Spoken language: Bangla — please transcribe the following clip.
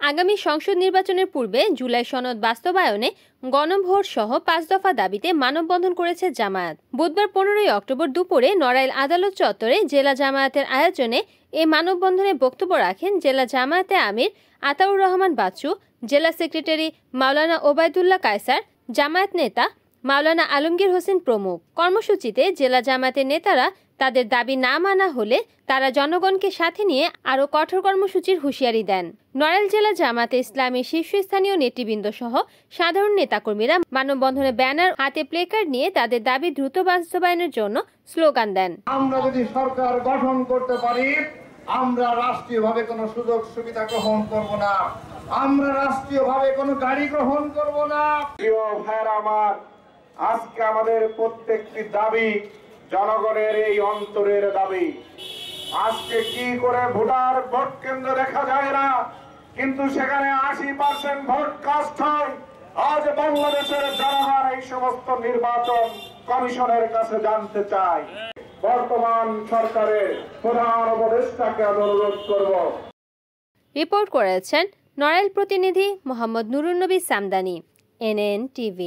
আগামী সংসদ নির্বাচনের পূর্বে জুলাই সনদ বাস্তবায়নে গণভোট সহ ৫ দফা দাবিতে মানববন্ধন করেছে জামায়াত। বুধবার ১৫ই অক্টোবর দুপুরে নড়াইল আদালত চত্বরে জেলা জামায়াতের আয়োজনে এ মানববন্ধনে বক্তব্য রাখেন জেলা জামায়াতে আমির আতাউর রহমান বাচ্চু, জেলা সেক্রেটারি মাওলানা ওবায়দুল্লাহ কায়সার, জামায়াত নেতা মাওলানা আলমগীর হোসেন প্রমুখ। কর্মসূচিতে জেলা জামায়াতের নেতারা তাদের দাবি না মানা হলে তারা জনগণকে সাথে নিয়ে আরও কঠোর কর্মসূচির হুঁশিয়ারি দেন। নড়াইল জেলা জামায়াতে ইসলামী শীর্ষস্থানীয় নেতৃবৃন্দ সহ সাধারণ নেতাকর্মীরা মানববন্ধনে ব্যানার হাতে প্লেকার্ড নিয়ে তাদের দাবি দ্রুত বাস্তবায়নের জন্য স্লোগান দেন। আমরা যদি সরকার গঠন করতে পারি, আমরা রাষ্ট্রীয়ভাবে কোনো সুযোগ সুবিধা গ্রহণ করব না, আমরা রাষ্ট্রীয়ভাবে কোনো গাড়ি গ্রহণ করব না। প্রিয় ভাইরা আমার, আজকে আমাদের প্রত্যেকটি দাবি জনগণের এই অন্তরের দাবি। আজকে কি করে ভোট কেন্দ্র দেখা যায় না, কিন্তু সেখানে ৮০% ভোট কাস্ট হয়। আজ বাংলাদেশের জনগণ এই সমস্ত নির্বাচন কমিশনের কাছে জানতে চায়। বর্তমান সরকারের প্রধান উপদেষ্টাকে অনুরোধ করব। রিপোর্ট করেছেন নড়াইল প্রতিনিধি মোহাম্মদ নুরুন্নবী সামদানি, NN TV।